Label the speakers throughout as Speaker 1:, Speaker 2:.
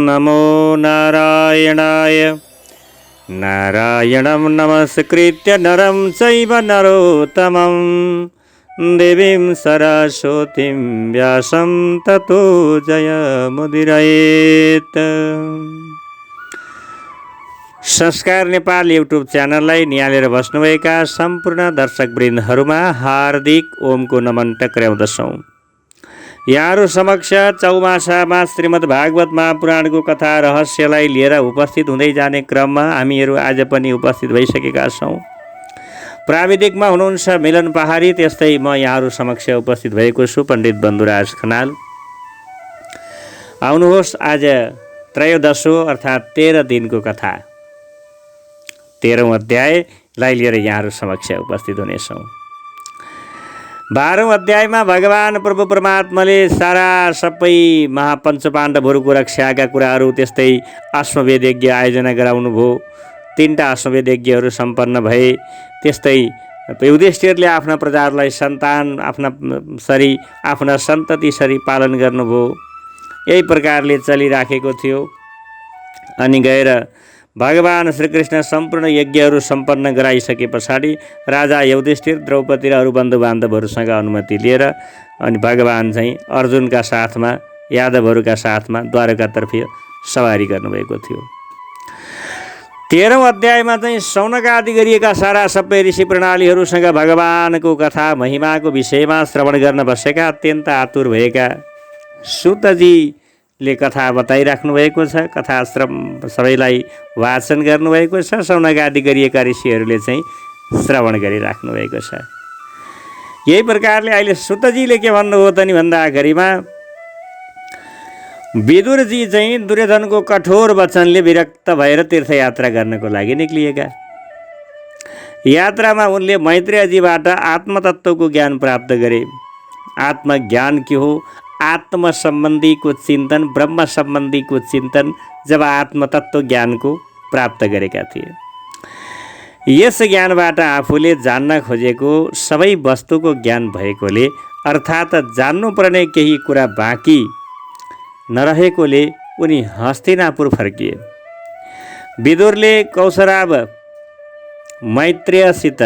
Speaker 1: नमो नारायणाय। नारायणं नमस्कृत्य नरं चैव नरोत्तमं देवीं सरस्वतीं व्यासं ततो जयमुदीरयेत्। संस्कार नेपाल युट्युब च्यानललाई निहालेर बस्नुभएका सम्पूर्ण दर्शकवृन्दहरूमा हार्दिक ओमको नमन टक्र्याउँदछौँ। यहाँहरू समक्ष चौमासामा श्रीमद् भागवत महापुराणको कथा रहस्यलाई लिएर उपस्थित हुँदै जाने क्रममा हामीहरू आज पनि उपस्थित भइसकेका छौँ। प्राविधिकमा हुनुहुन्छ मिलन पहाडी, त्यस्तै म यहाँहरू समक्ष उपस्थित भएको छु पण्डित बन्धुराज खनाल। आउनुहोस्, आज त्रयोदशो अर्थात् 13 दिनको कथा 13औं अध्यायलाई लिएर यहाँहरू समक्ष उपस्थित हुनेछौँ। 12औं अध्यायमा भगवान प्रभु परमात्माले सबै महापञ्चपाण्डवहरूको रक्षाका कुराहरू, त्यस्तै अश्वमेध यज्ञ आयोजना गराउनु भयो। 3टा अश्वमेध यज्ञहरू सम्पन्न भए। त्यस्तै युधिष्ठिरले आफ्ना प्रजाहरूलाई आफ्ना सन्ततिसरी पालन गर्नुभयो। यही प्रकारले चलिराखेको थियो। अनि गएर भगवान श्रीकृष्ण सम्पूर्ण यज्ञहरू सम्पन्न गराइसके पछाडि राजा युधिष्ठिर, द्रौपदी र अरू बन्धुबान्धवहरूसँग अनुमति लिएर अनि भगवान चाहिँ अर्जुनका साथमा, यादवहरूका साथमा द्वारकातर्फ सवारी गर्नुभएको थियो। 13औं अध्यायमा चाहिँ शौनक आदि गरिएका सबै ऋषि प्रणालीहरूसँग भगवानको कथा महिमाको विषयमा श्रवण गर्न बसेका अत्यन्त आतुर भएका सुतजीले कथा बताइराख्नु भएको छ। कथा सबैलाई वाचन गर्नुभएको छ। शौनक आदि गरिएका ऋषिहरूले चाहिँ श्रवण गरिराख्नु भएको छ। यही प्रकारले अहिले सुतजीले के भन्नुभयो त नि भन्दाखेरिमा विदुरजी चाहिँ दुर्योधनको कठोर वचनले विरक्त भएर तीर्थयात्रा गर्नको लागि निक्लिएका। यात्रामा उनले मैत्रेयजीबाट आत्मतत्त्वको ज्ञान प्राप्त गरे। आत्मज्ञान के हो? आत्म सम्बन्धीको चिन्तन, ब्रह्म सम्बन्धीको चिन्तन जब आत्मतत्त्व ज्ञानको प्राप्त गरेका थिए। यस ज्ञानबाट आफूले जान्न खोजेको सबै वस्तुको ज्ञान भएकोले, अर्थात् जान्नुपर्ने केही कुरा बाँकी नरहेकोले उनी हस्तिनापुर फर्किए। विदुरले कौशराव मैत्रेयसित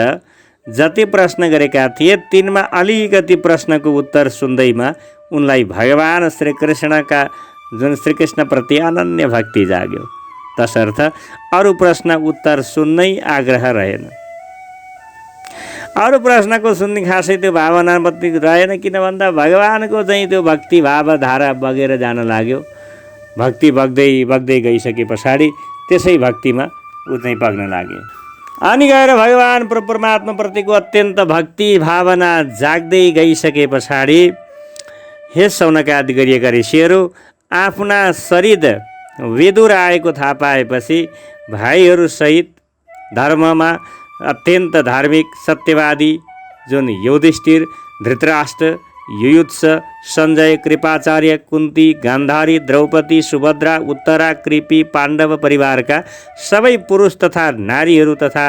Speaker 1: जति प्रश्न गरेका थिए तिनमा अलिकति प्रश्नको उत्तर सुन्दैमा उनलाई भगवान श्रीकृष्णका श्रीकृष्णप्रति अनन्य भक्ति जाग्यो। तसर्थ अरू प्रश्न उत्तर सुन्नै आग्रह रहेन। अरू प्रश्नको सुन्ने खासै त्यो भावना रहेन, किन भन्दा भगवानको चाहिँ त्यो भक्ति भाव धारा बगेर जान लाग्यो। भक्ति बग्दै गइसके पछाडि त्यसै भक्तिमा ऊ चाहिँ बग्न लाग्यो। अनि गएर भगवान परमात्माप्रतिको अत्यन्त भक्ति भावना जाग्दै गइसके पछाडि हे शौनक आदि गरिएका ऋषिहरू आफ्ना शरीर विदुर आएको थाहा पाएपछि भाइहरूसहित धर्ममा अत्यन्त धार्मिक सत्यवादी जुन युधिष्ठिर, धृतराष्ट्र, युयुत्स, सञ्जय, कृपाचार्य, कुन्ती, गान्धारी, द्रौपदी, सुभद्रा, उत्तरा, कृपी, पाण्डव परिवारका सबै पुरुष तथा नारीहरू तथा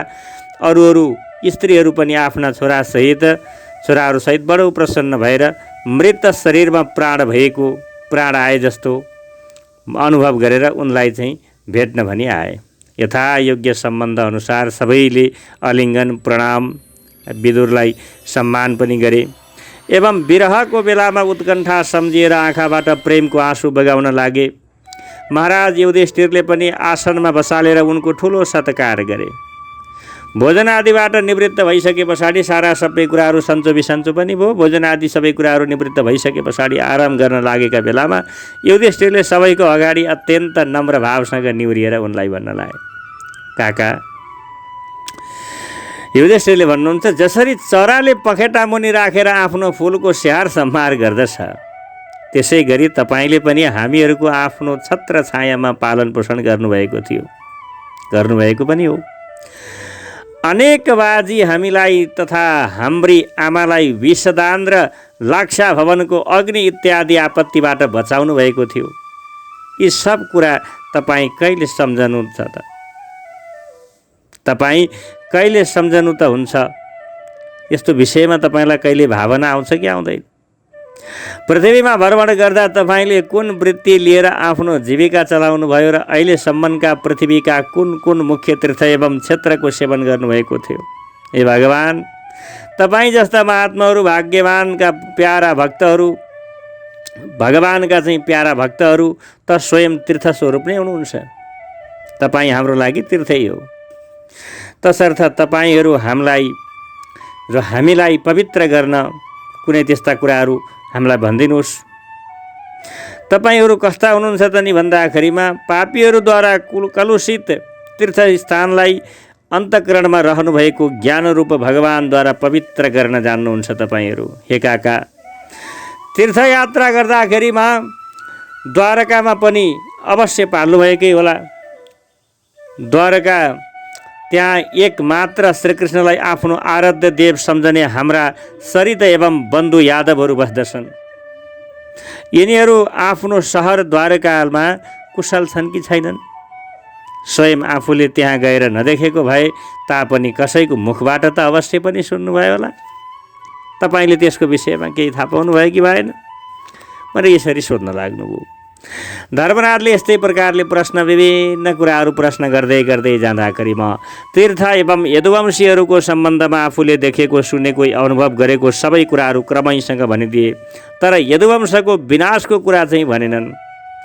Speaker 1: अरू स्त्रीहरू पनि आफ्ना छोराहरूसहित बडो प्रसन्न भएर मृत शरीरमा प्राण आए जस्तो अनुभव गरेर उनलाई चाहिँ भेट्न भनी आए। यथा योग्य सम्बन्ध अनुसार सबैले आलिङ्गन प्रणाम विदुरलाई सम्मान पनि गरे। एवं विरहको बेलामा उत्कण्ठा सम्झिएर आँखाबाट प्रेमको आँसु बगाउन लागे। महाराज युधिष्ठिरले पनि आसनमा बसालेर उनको ठुलो सत्कार गरे। भोजन आदिबाट निवृत्त भइसके पछाडि सबै कुराहरू सन्चो बिसन्चो पनि भयो। भोजन आदि सबै कुराहरू निवृत्त भइसके पछाडि आराम गर्न लागेका बेलामा युधिष्ठिरले सबैको अगाडि अत्यन्त नम्र भावसँग निहुरिएर उनलाई भन्न लागे, काका। युधिष्ठिरले भन्नुहुन्छ, जसरी चराले पखेटा मुनि राखेर आफ्नो फुलको स्याहार सम्हार गर्दछ, त्यसै गरी तपाईँले पनि हामीहरूको आफ्नो छत्र छायामा पालन पोषण गर्नुभएको पनि हो। अनेक बाजी हामीलाई तथा हाम्री आमालाई विषदान र लाक्षा भवनको अग्नि इत्यादि आपत्तिबाट बचाउनु भएको थियो। यी सब कुरा तपाईँ कहिले सम्झनु छ त? तपाईँ कहिले सम्झनु त हुन्छ? यस्तो विषयमा तपाईँलाई कहिले भावना आउँछ कि आउँदैन? पृथ्वीमा भ्रमण गर्दा तपाईँले कुन वृत्ति लिएर आफ्नो जीविका चलाउनु भयो र अहिलेसम्मका पृथ्वीका कुन कुन मुख्य तीर्थ एवं क्षेत्रको सेवन गर्नुभएको थियो? हे भगवान्, तपाईँ जस्ता महात्माहरू, भाग्यवानका प्यारा भक्तहरू, भगवानका चाहिँ प्यारा भक्तहरू त स्वयं तीर्थ स्वरूप नै हुनुहुन्छ। तपाईँ हाम्रो लागि तीर्थै हो। तसर्थ तपाईँहरू हामीलाई र हामीलाई पवित्र गर्न कुनै त्यस्ता कुराहरू हामीलाई भनिदिनुहोस्। तपाईँहरू कस्ता हुनुहुन्छ त नि भन्दाखेरिमा पापीहरूद्वारा कलुषित तीर्थस्थानलाई अन्तःकरणमा रहनुभएको ज्ञानरूप भगवानद्वारा पवित्र गर्न जान्नुहुन्छ तपाईँहरू। हे काका, तीर्थयात्रा गर्दाखेरिमा द्वारकामा पनि अवश्य पाल्नुभएकै होला। द्वारका त्यहाँ एक मात्र श्रीकृष्णलाई आफ्नो आराध्य देव सम्झने हाम्रा सरिता एवं बन्धु यादवहरू बस्दछन्। यिनीहरू आफ्नो सहर द्वारकामा कुशल छन् कि छैनन्? स्वयं आफूले त्यहाँ गएर नदेखेको भए तापनि कसैको मुखबाट त अवश्य पनि सुन्नुभयो होला। तपाईँले त्यसको विषयमा केही थाहा पाउनुभयो कि भएन? मैले यसरी सोध्न लाग्नुभयो। धर्मराजले यस्तै प्रकारले विभिन्न कुराहरू प्रश्न गर्दै गर्दै जाँदाखेरि म तीर्थ एवं यदुवंशीहरूको सम्बन्धमा आफूले देखेको, सुनेको, अनुभव गरेको सबै कुराहरू क्रमैसँग भनिदिए। तर यदुवंशको विनाशको कुरा चाहिँ भनेनन्,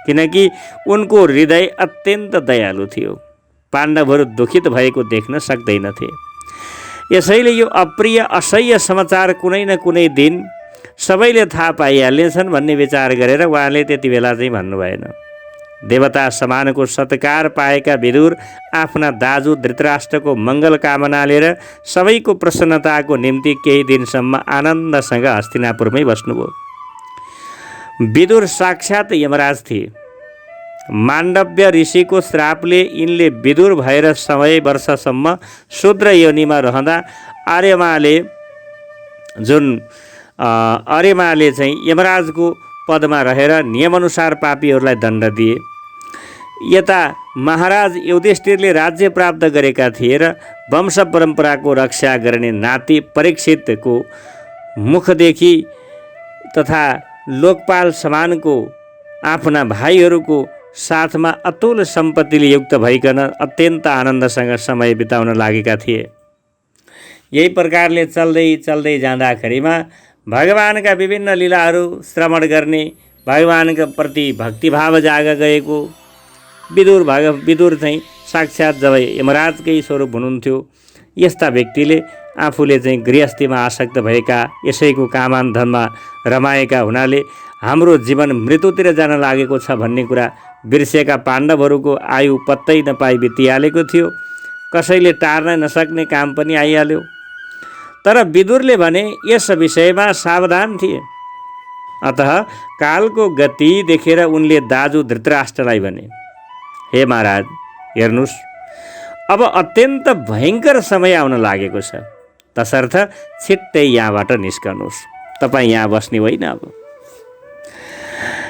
Speaker 1: किनकि उनको हृदय अत्यन्त दयालु थियो। पाण्डवहरू दुखित भएको देख्न सक्दैनथे। यसैले यो अप्रिय असह्य समाचार कुनै न कुनै दिन सबैले थाहा पाइहाल्नेछन् भन्ने विचार गरेर उहाँले त्यति बेला चाहिँ भन्नु भएन। देवता समानको सत्कार पाएका विदुर आफ्ना दाजु धृतराष्ट्रको मङ्गल कामना लिएर सबैको प्रसन्नताको निम्ति केही दिनसम्म आनन्दसँग हस्तिनापुरमै बस्नुभयो। विदुर साक्षात् यमराज थिए। माण्डव्य ऋषिको श्रापले यिनले विदुर भएर 100 वर्षसम्म शूद्र योनिमा रहँदा आर्यमाले चाहिँ यमराजको पदमा रहेर नियमअनुसार पापीहरूलाई दण्ड दिए। यता महाराज युधिष्ठिरले राज्य प्राप्त गरेका थिए र वंश परम्पराको रक्षा गर्ने नाति परीक्षितको मुखदेखि तथा लोकपाल समानको आफ्ना भाइहरूको साथमा अतुल सम्पत्तिले युक्त भइकन अत्यन्त आनन्दसँग समय बिताउन लागेका थिए। यही प्रकारले चल्दै चल्दै जाँदाखेरिमा भगवानका विभिन्न लीलाहरू श्रवण गर्ने, भगवानका प्रति भक्तिभाव जाग गएको विदुर चाहिँ साक्षात् जब यमराजकै स्वरूप हुनुहुन्थ्यो। यस्ता व्यक्तिले आफूले चाहिँ गृहस्थीमा आसक्त भएका, यसैको कामान धनमा रमाएका हुनाले हाम्रो जीवन मृत्युतिर जान लागेको छ भन्ने कुरा बिर्सेका पाण्डवहरूको आयु पत्तै नपाई बितिहालेको थियो। कसैले टार्न नसक्ने काम पनि आइहाल्यो। तर विदुरले भने यस विषयमा सावधान थिए। अतः कालको गति देखेर उनले दाजु धृतराष्ट्रलाई भने, हे महाराज, हेर्नुहोस्, अब अत्यन्त भयङ्कर समय आउन लागेको छ। तसर्थ छिट्टै यहाँबाट निस्कनुहोस्। तपाईँ यहाँ बस्ने होइन। अब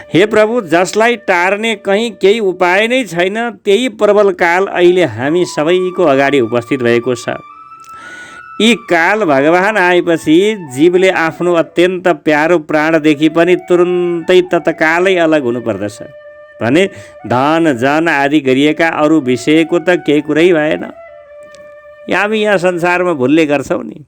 Speaker 1: हे प्रभु, जसलाई टार्ने कहीँ केही उपाय नै छैन, त्यही प्रबल काल अहिले हामी सबैको अगाडि उपस्थित भएको छ। यी काल भगवान आएपछि जीवले आफ्नो अत्यन्त प्यारो प्राणदेखि पनि तुरुन्तै तत्कालै अलग हुनुपर्दछ भने धन जन आदि गरिएका अरू विषयको त केही कुरै भएन। हामी यहाँ संसारमा भुल्ने गर्छौँ नि।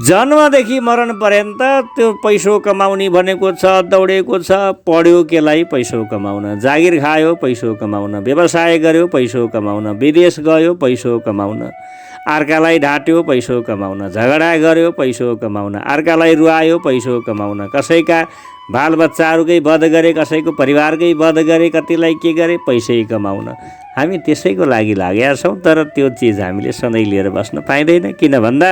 Speaker 1: जन्मदेखि मरण पर्यन्त त्यो पैसो कमाउने भनेको छ, दौडेको छ। पढ्यो केलाई? पैसो कमाउन। जागिर खायो? पैसो कमाउन। व्यवसाय गर्यो? पैसो कमाउन। विदेश गयो? पैसो कमाउन। अर्कालाई ढाँट्यो? पैसो कमाउन। झगडा गर्यो? पैसो कमाउन। अर्कालाई रुवायो? पैसो कमाउन। कसैका बालबच्चाहरूकै वध गरे, कसैको परिवारकै वध गरे, कतिलाई के गरे? पैसै कमाउन। हामी त्यसैको लागि लागेका छौँ। तर त्यो चिज हामीले सधैँ लिएर बस्न पाइँदैन। किन भन्दा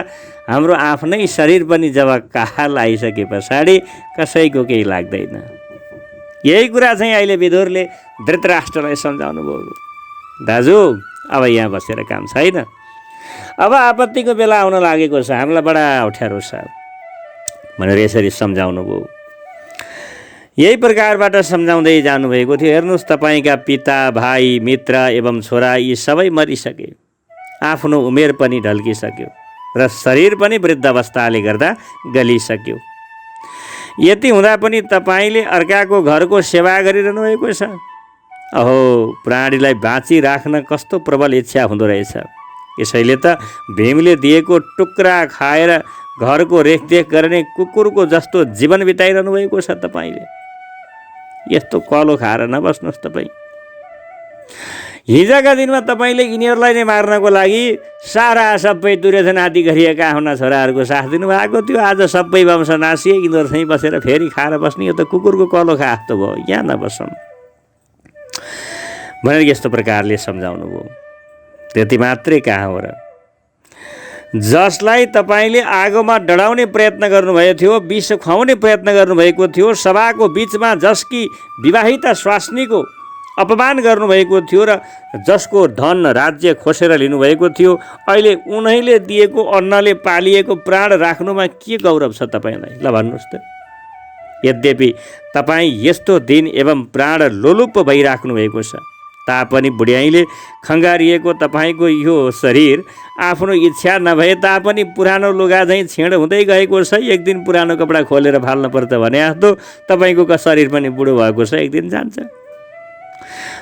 Speaker 1: हाम्रो आफ्नै शरीर पनि जब काल आइसके पछाडि कसैको केही लाग्दैन। यही कुरा चाहिँ अहिले विदुरले धृतराष्ट्रलाई सम्झाउनु भयो। दाजु, अब यहाँ बसेर काम छैन। अब आपत्तिको बेला आउन लागेको छ, हामीलाई बडा अप्ठ्यारो छ भनेर यसरी सम्झाउनु भयो। यही प्रकारबाट सम्झाउँदै जानुभएको थियो। हेर्नुहोस्, तपाईँका पिता, भाइ, मित्र एवं छोरा यी सबै मरिसके। आफ्नो उमेर पनि ढल्किसक्यो र शरीर पनि वृद्ध अवस्थाले गर्दा गलिसक्यो। यति हुँदा पनि तपाईँले अर्काको घरको सेवा गरिरहनु भएको छ। अहो, प्राणीलाई बाँचिराख्न कस्तो प्रबल इच्छा हुँदो रहेछ। यसैले त भीमले दिएको टुक्रा खाएर घरको रेखदेख गर्ने कुकुरको जस्तो जीवन बिताइरहनु भएको छ तपाईँले। यस्तो कलो खाएर नबस्नुहोस् तपाईँ। हिजोका दिनमा तपाईँले यिनीहरूलाई नै मार्नको लागि सारा सबै दुर्योधन आदि गरिएका आफ्ना छोराहरूको साथ दिनुभएको थियो। आज सबै वंश नासिए, यिनीहरू चाहिँ बसेर फेरि खाएर बस्ने, यो त कुकुरको कलो खा जस्तो भयो, यहाँ नबसौँ भनेर यस्तो प्रकारले सम्झाउनु भयो। त्यति मात्रै कहाँ हो र। जसलाई तपाईँले आगोमा डढाउने प्रयत्न गर्नुभएको थियो, विष खुवाउने प्रयत्न गर्नुभएको थियो, सभाको बिचमा जसकी विवाहिता स्वास्नीको अपमान गर्नुभएको थियो र जसको धन राज्य खोसेर लिनुभएको थियो, अहिले उनैले दिएको अन्नले पालिएको प्राण राख्नुमा के गौरव छ तपाईँलाई? ल भन्नुहोस् त। यद्यपि तपाईँ यस्तो दिन एवं प्राण लोलुप भइराख्नु भएको छ तापनि बुढ्याइले खङ्गारिएको तपाईँको यो शरीर आफ्नो इच्छा नभए तापनि पुरानो लुगा झैँ छेड हुँदै गएको छ। एक दिन पुरानो कपडा खोलेर फाल्न पर्छ भने जस्तो तपाईँको शरीर पनि बुढो भएको छ, एक दिन जान्छ।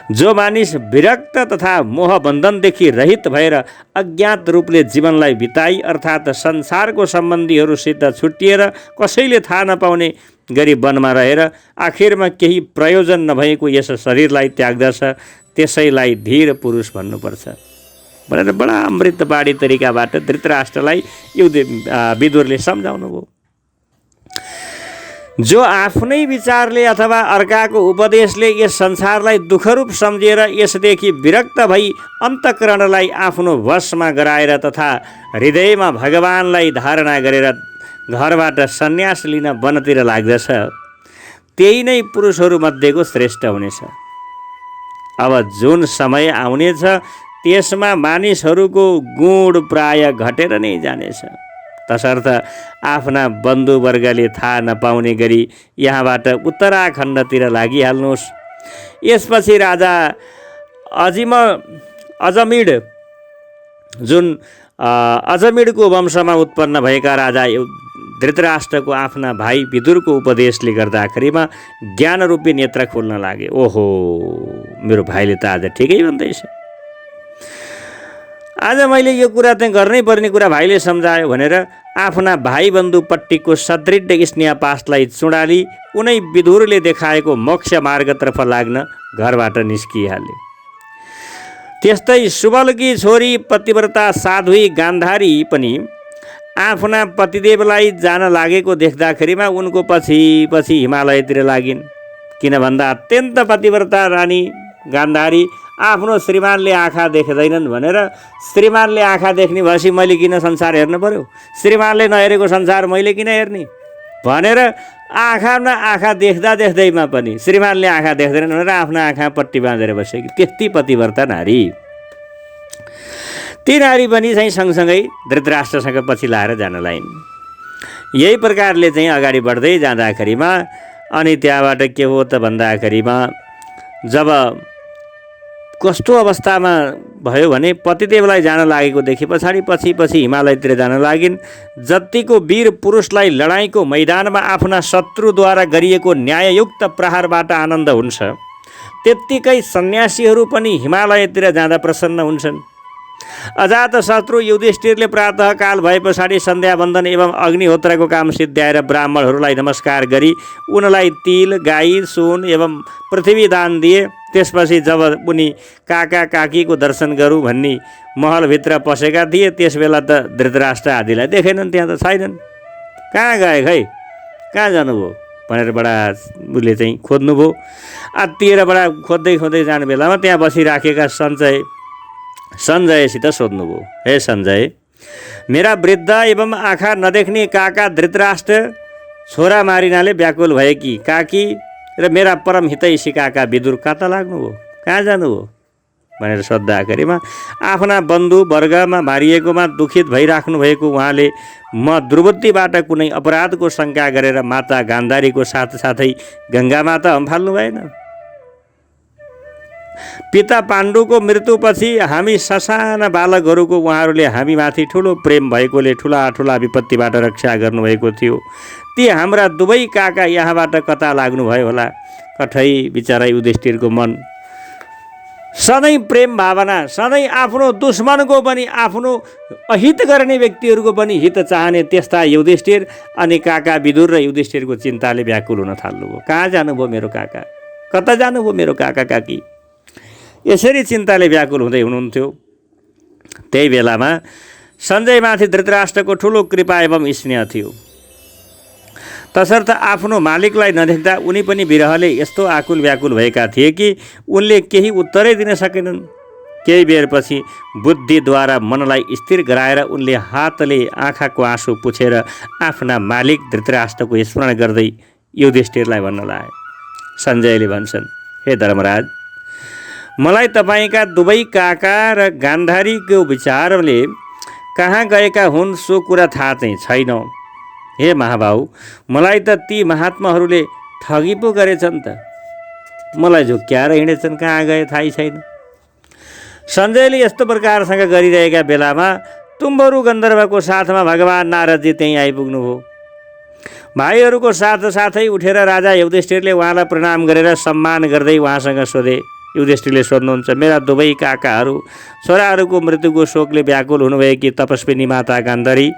Speaker 1: जो मानिस विरक्त तथा मोहबन्धनदेखि रहित भएर अज्ञात रूपले जीवनलाई बिताई अर्थात् संसारको सम्बन्धीहरूसित छुट्टिएर कसैले थाहा नपाउने गरी वनमा रहेर आखिरमा केही प्रयोजन नभएको यस शरीरलाई त्याग्दछ, त्यसैलाई धीर पुरुष भन्नुपर्छ भनेर बडा अमृतबाणी तरिकाबाट धृतराष्ट्रलाई विदुरले सम्झाउनु भयो। जो आफ्नै विचारले अथवा अर्काको उपदेशले यस संसारलाई दुःखरूप सम्झेर यसदेखि विरक्त भई अन्तःकरणलाई आफ्नो वशमा गराएर तथा हृदयमा भगवानलाई धारणा गरेर घरबाट सन्यास लिन वनतिर लाग्दछ, त्यही नै पुरुषहरूमध्येको श्रेष्ठ हुनेछ। अब जुन समय आउनेछ त्यसमा मानिसहरूको गुण प्राय घटेर नै जानेछ। तसर्थ आफ्ना बन्धुवर्गले थाहा नपाउने गरी यहाँबाट उत्तराखण्डतिर लागिहाल्नुहोस्। यसपछि राजा अजमिड जुन अजमिडको वंशमा उत्पन्न भएका राजा धृतराष्ट्रको आफ्ना भाइ विदुरको उपदेशले गर्दाखेरिमा ज्ञानरूपी नेत्र खोल्न लागे। ओहो, मेरो भाइले त आज ठिकै भन्दैछ, आज मैले यो कुरा चाहिँ गर्नै पर्ने कुरा भाइले सम्झायो भनेर आफ्ना भाइबन्धुपट्टिको सदृढ स्नेहपासलाई चुडाली उनै विदुरले देखाएको मोक्ष मार्गतर्फ लाग्न घरबाट निस्किहाले। त्यस्तै सुबलकी छोरी पतिव्रता साध्वी गान्धारी पनि आफ्ना पतिदेवलाई जान लागेको देख्दाखेरिमा उनको पछि पछि हिमालयतिर लागिन्। किन भन्दा अत्यन्त पतिव्रता रानी गान्धारी आफ्नो श्रीमानले आँखा देख्दैनन् भनेर श्रीमानले आँखा देख्ने भएपछि मैले किन संसार हेर्नु पर्यो, श्रीमानले नहेरेको संसार मैले किन हेर्ने भनेर आँखामा आँखा देख्दा देख्दैमा पनि श्रीमानले आँखा देख्दैनन् भनेर आफ्नो आँखा पट्टी बाँधेर बसेकी त्यति पतिव्रता नारी। ती नारी पनि चाहिँ सँगसँगै धृतराष्ट्रसँग पछि लाएर जान लाइन्। यही प्रकारले चाहिँ अगाडि बढ्दै जाँदाखेरिमा अनि त्यहाँबाट के हो त भन्दाखेरिमा जब कस्तो अवस्थामा भयो भने पतिदेवलाई जान लागेको देखि पछाडि पछि पछि हिमालयतिर जान लागिन्। जतिको वीर पुरुषलाई लडाइँको मैदानमा आफ्ना शत्रुद्वारा गरिएको न्याययुक्त प्रहारबाट आनन्द हुन्छ, त्यत्तिकै सन्यासीहरू पनि हिमालयतिर जाँदा प्रसन्न हुन्छन्। अजातशत्रु युधिष्ठिरले प्रातःकाल भए पछाडि सन्ध्यावन्दन एवं अग्निहोत्रको काम सिद्ध्याएर ब्राह्मणहरूलाई नमस्कार गरी उनलाई तिल, गाई, सुन एवं पृथ्वी दान दिए। त्यसपछि जब उनी काका काकीको दर्शन गरौँ भन्ने महलभित्र पसेका थिए त्यसबेला त धृतराष्ट्र आदिलाई देखेनन्, त्यहाँ त छैनन्। कहाँ गए खै, कहाँ जानुभयो भनेर बडा उसले चाहिँ खोज्नुभयो। आत्तिएर बडा खोज्दै खोज्दै जाने बेलामा त्यहाँ बसिराखेका सञ्जयसित सोध्नुभयो, हे सञ्जय, मेरा वृद्ध एवं आँखा नदेख्ने काका धृतराष्ट्र छोरा मारिनाले व्याकुल भए कि काकी र मेरा परम हितैषी काका विदुर कता लाग्नुभयो, कहाँ जानुभयो भनेर सोद्धाखेरिमा आफ्ना बन्धु वर्गमा मारिएकोमा दुखित भइराख्नु भएको उहाँले म दुर्बुद्धिबाट कुनै अपराधको शङ्का गरेर माता गान्धारीको साथसाथै गङ्गा माता हम्फाल्नु भएन। पिता पाण्डुको मृत्युपछि हामी ससाना बालकहरूको उहाँहरूले हामीमाथि ठुलो प्रेम भएकोले ठुला ठुला विपत्तिबाट रक्षा गर्नुभएको थियो। ती हाम्रा दुवै काका यहाँबाट कता लाग्नुभयो होला। कठै बिचरा युधिष्ठिरको मन सधैँ प्रेम भावना, सधैँ आफ्नो दुश्मनको पनि, आफ्नो अहित गर्ने व्यक्तिहरूको पनि हित चाहने त्यस्ता युधिष्ठिर अनि काका विदुर र युधिष्ठिरको चिन्ताले व्याकुल हुन थाल्नुभयो। कहाँ जानुभयो मेरो काका, कता जानुभयो मेरो काका काकी, यसरी चिन्ताले व्याकुल हुँदै हुनुहुन्थ्यो। त्यही बेलामा सञ्जयमाथि धृतराष्ट्रको ठुलो कृपा एवं स्नेह थियो। तसर्थ आफ्नो मालिकलाई नदेख्दा उनी पनि विरहले यस्तो आकुल व्याकुल भएका थिए कि उनले केही उत्तरै दिन सकेनन्। केही बेरपछि बुद्धिद्वारा मनलाई स्थिर गराएर उनले हातले आँखाको आँसु पुछेर आफ्ना मालिक धृतराष्ट्रको स्मरण गर्दै युधिष्ठिरलाई भन्न लागे। सञ्जयले भन्छन्, हे धर्मराज, मलाई तपाईँका दुवै काका र गान्धारीको विचारले कहाँ गएका हुन् सो कुरा थाहा चाहिँ छैन। हे महाबाहु, मलाई त ती महात्माहरूले ठगी पो गरेछन् त, मलाई झुक्क्याएर हिँडेछन्, कहाँ गए थाहै छैन। सञ्जयले यस्तो प्रकारसँग गरिरहेका बेलामा तुम्बरु गन्धर्वको साथमा भगवान् नारदजी त्यहीँ आइपुग्नुभयो। भाइहरूको साथसाथै उठेर राजा युधिष्ठिरले उहाँलाई प्रणाम गरेर सम्मान गर्दै उहाँसँग सोधे। युधिष्ठिरले सोध्नुहुन्छ, मेरा दुवै काकाहरू छोराहरूको मृत्युको शोकले व्याकुल हुनुभएकी तपस्विनी माता गान्धारी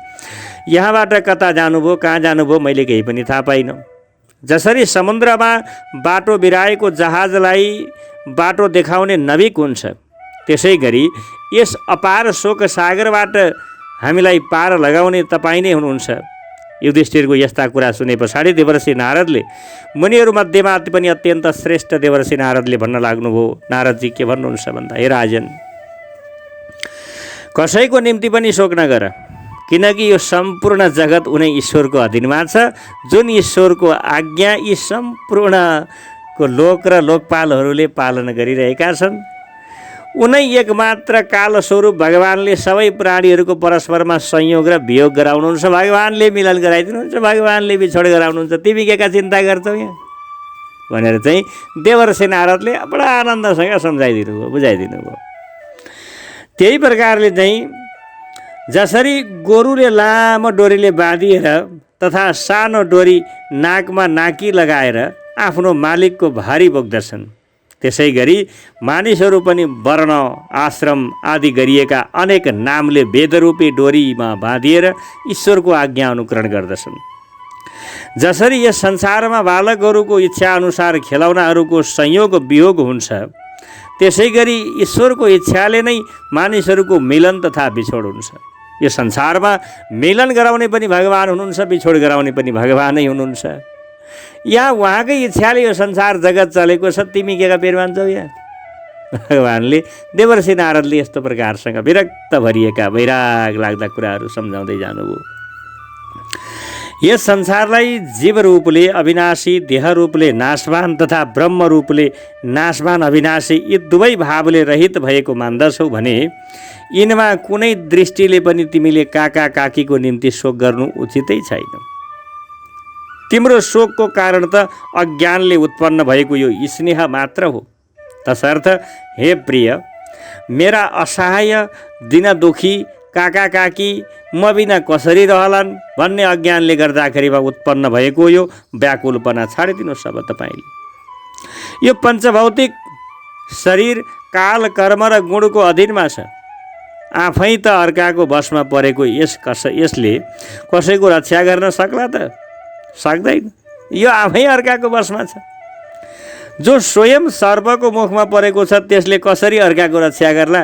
Speaker 1: यहाँबाट कता जानुभयो, कहाँ जानुभयो, मैले केही पनि थाहा पाइनँ। जसरी समुद्रमा बाटो बिराएको जहाजलाई बाटो देखाउने नविक हुन्छ, त्यसै गरी यस अपार शोक सागरबाट हामीलाई पार लगाउने तपाईँ नै हुनुहुन्छ। युधिष्ठिरको यस्ता कुरा सुने पछाडि देवर्षि नारदले, मुनिहरूमध्येमा पनि अत्यन्त श्रेष्ठ देवर्षि नारदले भन्न लाग्नुभयो। नारदजी के भन्नुहुन्छ भन्दा, हे राजन, कसैको निम्ति पनि शोक नगर, किनकि यो सम्पूर्ण जगत उनै ईश्वरको अधीनमा छ। जुन ईश्वरको आज्ञा यी सम्पूर्णको लोक र लोकपालहरूले पालन गरिरहेका छन्, उनै एकमात्र कालस्वरूप भगवान्ले सबै प्राणीहरूको परस्परमा संयोग र वियोग गराउनुहुन्छ। भगवान्ले मिलन गराइदिनुहुन्छ, भगवान्ले बिछोड गराउनुहुन्छ, तिमी केका चिन्ता गर्छौ यहाँ भनेर चाहिँ देवर्षि नारदले बडा आनन्दसँग सम्झाइदिनु भयो, बुझाइदिनु भयो। त्यही प्रकारले चाहिँ जसरी गोरुले लामो डोरीले बाँधिएर तथा सानो डोरी नाकमा नाकी लगाएर आफ्नो मालिकको भारी बोक्दछन्, त्यसै गरी मानिसहरू पनि वर्ण आश्रम आदि गरिएका अनेक नामले वेदरूपी डोरीमा बाँधिएर ईश्वरको आज्ञा अनुकरण गर्दछन्। जसरी यस संसारमा बालकहरूको इच्छा अनुसार खेलौनाहरूको संयोग वियोग हुन्छ, त्यसै गरी ईश्वरको इच्छाले नै मानिसहरूको मिलन तथा बिछोड हुन्छ। यो संसारमा मिलन गराउने पनि भगवान् हुनुहुन्छ, बिछोड गराउने पनि भगवानै हुनुहुन्छ। यहाँ उहाँकै इच्छाले यो संसार जगत चलेको छ, तिमी केका पेर मान्छौ यहाँ? भगवान्ले देवर्षि नारदले यस्तो प्रकारसँग विरक्त भरिएका वैराग लाग्दा कुराहरू सम्झाउँदै जानुभयो। यस संसारलाई जीव रूपले अविनाशी, देह रूपले नाशवान तथा ब्रह्म रूपले नाशवान अविनाशी यी दुवै भावले रहित भएको मान्दछौ भने यिनमा कुनै दृष्टिले पनि तिमीले काका काकीको निम्ति शोक गर्नु उचितै छैन। तिम्रो शोकको कारण त अज्ञानले उत्पन्न भएको यो स्नेह मात्र हो। तसर्थ हे प्रिय, मेरा असहाय दिन दुखी काका काकी म बिना कसरी रहलान् भन्ने अज्ञानले गर्दाखेरिमा उत्पन्न भएको यो व्याकुलपना छाडिदिनुहोस् अब तपाईँले। यो पञ्चभौतिक शरीर काल कर्म र गुणको अधीनमा छ। आफै त अर्काको वशमा परेको यसले कसैको रक्षा गर्न सक्ला त? सक्दैन। यो आफै अर्काको वशमा छ। जो स्वयं सर्पको मुखमा परेको छ त्यसले कसरी अर्काको रक्षा गर्ला?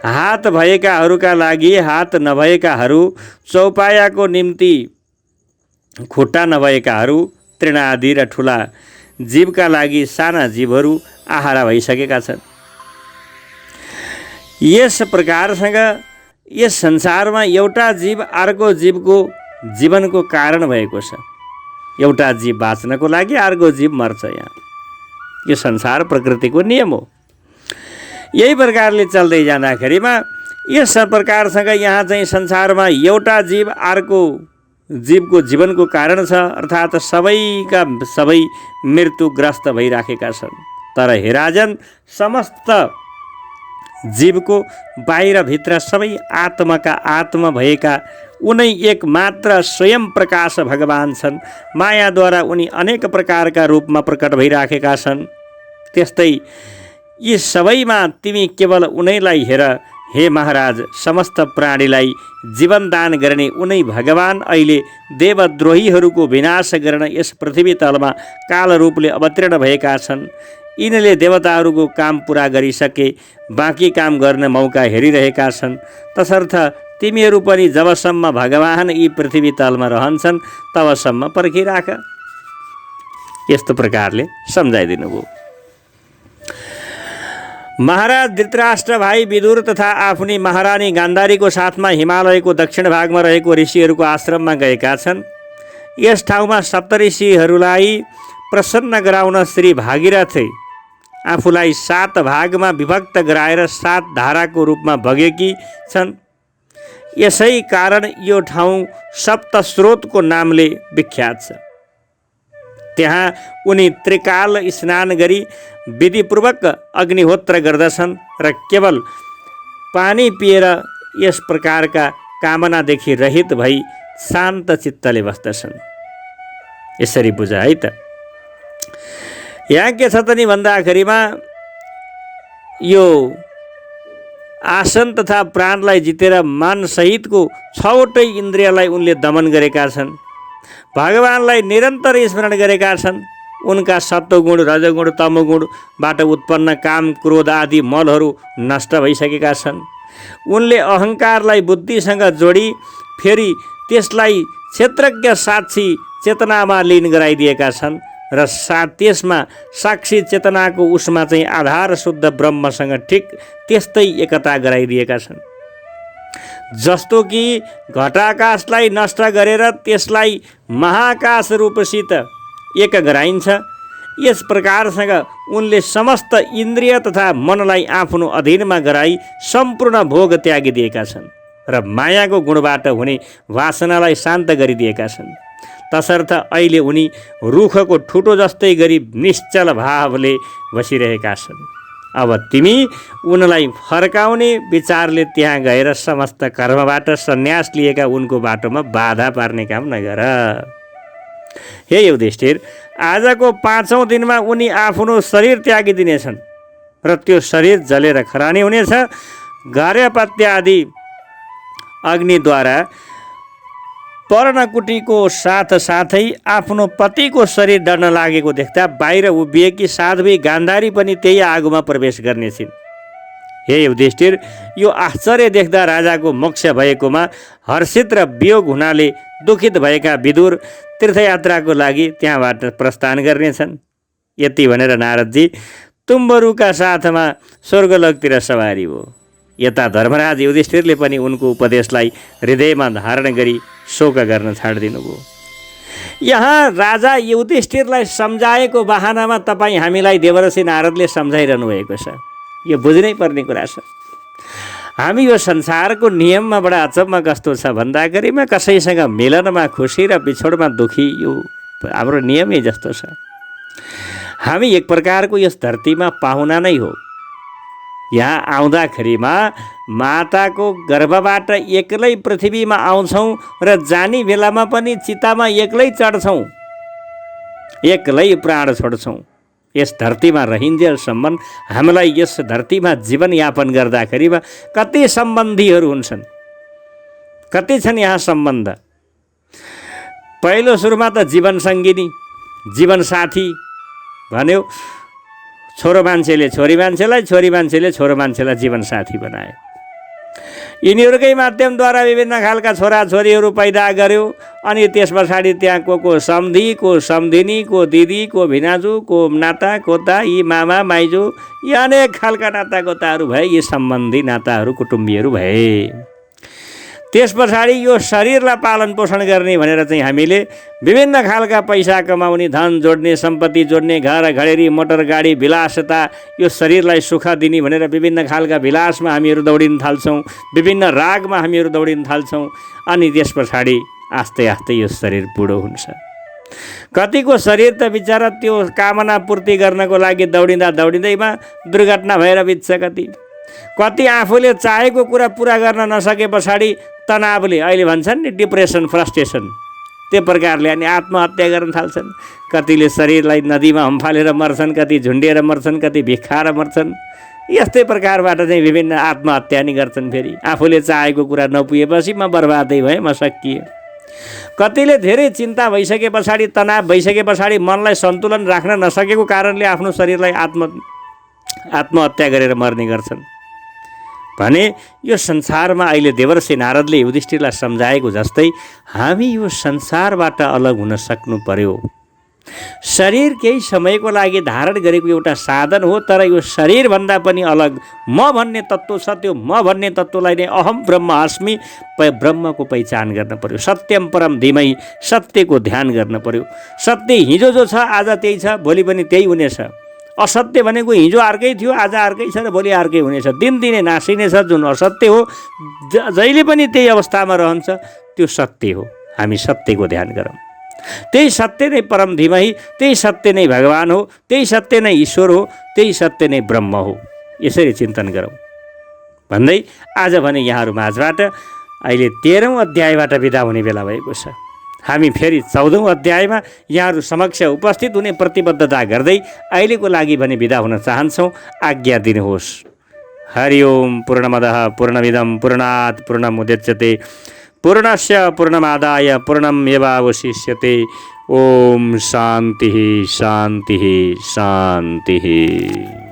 Speaker 1: हात भएकाहरूका लागि हात नभएकाहरू, चौपायाको निम्ति खुट्टा नभएकाहरू, तृणादि र ठुला जीवका लागि साना जीवहरू आहारा भइसकेका छन्। यस प्रकारसँग यस संसारमा एउटा जीव अर्को जीवको जीवनको कारण भएको छ। एउटा जीव बाँच्नको लागि अर्को जीव मर्छ। यहाँ यो संसार प्रकृतिको नियम हो। यही प्रकारले चल्दै जाँदाखेरिमा यस प्रकारसँग यहाँ चाहिँ संसारमा एउटा जीव अर्को जीवको जीवनको कारण छ, अर्थात् सबैका सबै मृत्युग्रस्त भइराखेका छन्। तर हे राजन, समस्त जीवको बाहिर भित्र सबै आत्माका आत्मा भएका उनै एक मात्र स्वयं प्रकाश भगवान छन्। मायाद्वारा उनी अनेक प्रकारका रूपमा प्रकट भइराखेका छन्। त्यस्तै यी सबैमा तिमी केवल उनैलाई हेर। हे महाराज, समस्त प्राणीलाई जीवनदान गर्ने उनै भगवान अहिले देवद्रोहीहरूको विनाश गर्न यस पृथ्वी तलमा काल रूपले अवतीर्ण भएका छन्। यिनले देवताहरूको काम पुरा गरिसके, बाँकी काम गर्ने मौका हेरिरहेका छन्। तसर्थ तिमीहरू पनि जबसम्म भगवान यी पृथ्वी तलमा रहन्छन् तबसम्म पर्खिराख। यस्तो प्रकारले सम्झाइदिनु भयो। महाराज धृतराष्ट्र भाइ विदुर तथा आफ्नी महारानी गान्धारीको साथमा हिमालयको दक्षिण भागमा रहेको ऋषिहरूको आश्रममा गएका छन्। यस ठाउँमा सप्तऋषिहरूलाई प्रसन्न गराउन श्री भागीरथी आफूलाई 7 भागमा विभक्त गराएर 7 धाराको रूपमा बगेकी छन्। यसै कारण यो ठाउँ सप्तस्रोतको नामले विख्यात छ। त्यहाँ उनी त्रिकाल स्नान गरी विधिपूर्वक अग्निहोत्र गर्दछन् र केवल पानी पिएर यस प्रकारका कामनादेखि रहित भई शान्त चित्तले बस्दछन्। यसरी बुझ है त। यहाँ के छ त नि भन्दाखेरिमा यो आसन तथा प्राणलाई जितेर मनसहितको 6वटै इन्द्रियलाई उनले दमन गरेका छन्। भगवानलाई निरन्तर स्मरण गरेका छन्। उनका सत्वगुण, रजगुण, तमोगुणबाट उत्पन्न काम, क्रोध आदि मलहरू नष्ट भइसकेका छन्। उनले अहङ्कारलाई बुद्धिसँग जोडी फेरि त्यसलाई क्षेत्रज्ञ साक्षी चेतनामा लीन गराइदिएका छन् र त्यसमा साक्षी चेतनाको उसमा चाहिँ आधार शुद्ध ब्रह्मसँग ठिक त्यस्तै एकता गराइदिएका छन्। जस्तो कि घटाकाशलाई नष्ट गरेर त्यसलाई महाकाश रूपसित एक गराइन्छ, यस प्रकारसँग उनले समस्त इन्द्रिय तथा मनलाई आफ्नो अधीनमा गराई सम्पूर्ण भोग त्यागिदिएका छन् र मायाको गुणबाट हुने वासनालाई शान्त गरिदिएका छन्। तसर्थ अहिले उनी रुखको ठुटो जस्तै गरी निश्चल भावले बसिरहेका छन्। अब तिमी उनलाई फर्काउने विचारले त्यहाँ गएर समस्त कर्मबाट सन्यास लिएका उनको बाटोमा बाधा पार्ने काम नगर। हे युधिष्ठिर, आजको 5औं दिनमा उनी आफ्नो शरीर त्यागिदिनेछन् र त्यो शरीर जलेर खरानी हुनेछ। गार्हपत्य आदि अग्निद्वारा पर्णकुटीको साथसाथै आफ्नो पतिको शरीर डढ्न लागेको देख्दा बाहिर उभिएकी साध्वी गान्धारी पनि त्यही आगोमा प्रवेश गर्नेछिन्। हे युधिष्ठिर, यो आश्चर्य देख्दा राजाको मोक्ष भएकोमा हर्षित र वियोग हुनाले दुखित भएका विदुर तीर्थयात्राको लागि त्यहाँबाट प्रस्थान गर्नेछन्। यति भनेर नारदजी तुम्बरुका साथमा स्वर्गलोकतिर सवारी हो। यता धर्मराज युधिष्ठिरले पनि उनको उपदेशलाई हृदयमा धारण गरी शोक गर्न छाडिदिनु भयो। यहाँ राजा युधिष्ठिरलाई सम्झाएको बहानामा तपाईँ हामीलाई देवर्षि नारदले सम्झाइरहनु भएको छ। यो बुझ्नै पर्ने कुरा छ। हामी यो संसारको नियममा बडा अचम्म कस्तो छ भन्दाखेरिमा कसैसँग मिलनमा खुसी र बिछोडमा दुखी, यो हाम्रो नियमै जस्तो छ। हामी एक प्रकारको यस धरतीमा पाहुना नै हो। यहाँ आउँदाखेरिमा माताको गर्भबाट एक्लै पृथ्वीमा आउँछौँ र जाने बेलामा पनि चितामा एक्लै चढ्छौँ, एक्लै प्राण छोड्छौँ। यस धरतीमा रहिन्जेलसम्म हामीलाई यस धरतीमा जीवनयापन गर्दाखेरिमा कति सम्बन्धीहरू हुन्छन्, कति छन् यहाँ सम्बन्ध। पहिलो सुरुमा त जीवन सङ्गिनी, जीवन साथी भन्यो। छोरो मान्छेले छोरी मान्छेलाई, छोरी मान्छेले छोरो मान्छेलाई जीवन साथी बनाए। यिनीहरूकै माध्यमद्वारा विभिन्न खालका छोराछोरीहरू पैदा गर्यो। अनि त्यस पछाडि त्यहाँ को सम्धी, को सम्धिनी, को दिदी, को भिनाजु, को नाता कोता, यी मामा माइजू, यी अनेक खालका नाता कोताहरू भए। यी सम्बन्धी नाताहरू कुटुम्बीहरू भए। त्यस पछाडि यो शरीरलाई पालन पोषण गर्ने भनेर चाहिँ हामीले विभिन्न खालका पैसा कमाउने, धन जोड्ने, सम्पत्ति जोड्ने, घर घडेरी, मोटर गाडी, विलासता, यो शरीरलाई सुख दिने भनेर विभिन्न खालका विलासमा हामीहरू दौडिन थाल्छौँ, विभिन्न रागमा हामीहरू दौडिन थाल्छौँ। अनि त्यस पछाडि आस्ते आस्ते यो शरीर बुढो हुन्छ। कतिको शरीर त बिचरा त्यो कामना पूर्ति गर्नको लागि दौडिँदा दौडिँदैमा दुर्घटना भएर बित्छ। कति आफूले चाहेको कुरा पुरा गर्न नसके पछाडि तनावले, अहिले भन्छन् नि डिप्रेसन, फ्रस्ट्रेसन, त्यो प्रकारले अनि आत्महत्या गर्न थाल्छन्। कतिले शरीरलाई नदीमा हम्फालेर मर्छन्, कति झुन्डिएर मर्छन्, कति भिखाएर मर्छन्। यस्तै प्रकारबाट चाहिँ विभिन्न आत्महत्या नि गर्छन्। फेरि आफूले चाहेको कुरा नपुगेपछि म बर्बादै भएँ, म सकिएँ। कतिले धेरै चिन्ता भइसके पछाडि, तनाव भइसके पछाडि मनलाई सन्तुलन राख्न नसकेको कारणले आफ्नो शरीरलाई आत्महत्या गरेर मर्ने गर्छन्। भने यो संसारमा अहिले देवर्षि नारदले युधिष्ठिरलाई सम्झाएको जस्तै हामी यो संसारबाट अलग हुन सक्नु पर्यो। शरीर केही समयको लागि धारण गरेको एउटा साधन हो, तर यो शरीरभन्दा पनि अलग म भन्ने तत्त्व छ। त्यो म भन्ने तत्त्वलाई नै अहम ब्रह्मास्मि, ब्रह्मको पहिचान गर्न पर्यो। सत्यम परम धीमहि, सत्यको ध्यान गर्न पर्यो। सत्य हिजो जो छ आज त्यही छ, भोलि पनि त्यही हुनेछ। असत्य भनेको हिजो अर्कै थियो, आज अर्कै छ र भोलि अर्कै हुनेछ। दिनदिनै नासिनेछ जुन असत्य हो, जहिले पनि त्यही अवस्थामा रहन्छ, त्यो सत्य हो। हामी सत्यको ध्यान गरौँ। त्यही सत्य नै परम धीमहि, त्यही सत्य नै भगवान हो, त्यही सत्य नै ईश्वर हो, त्यही सत्य नै ब्रह्म हो। यसरी चिन्तन गरौँ भन्दै आज भने यहाँहरू माझबाट अहिले 13औं अध्यायबाट बिदा हुने बेला भएको छ। हामी फेरि 14औं अध्यायमा यहाँहरू समक्ष उपस्थित हुने प्रतिबद्धता गर्दै अहिलेको लागि भने बिदा हुन चाहन्छौँ। आज्ञा दिनुहोस्। हरि ओम। पूर्णमदः पूर्णमिदं पूर्णात् पूर्णमुदच्यते पूर्णस्य पूर्णमादाय पूर्णमेवावशिष्यते। ओम शान्तिः शान्तिः शान्तिः।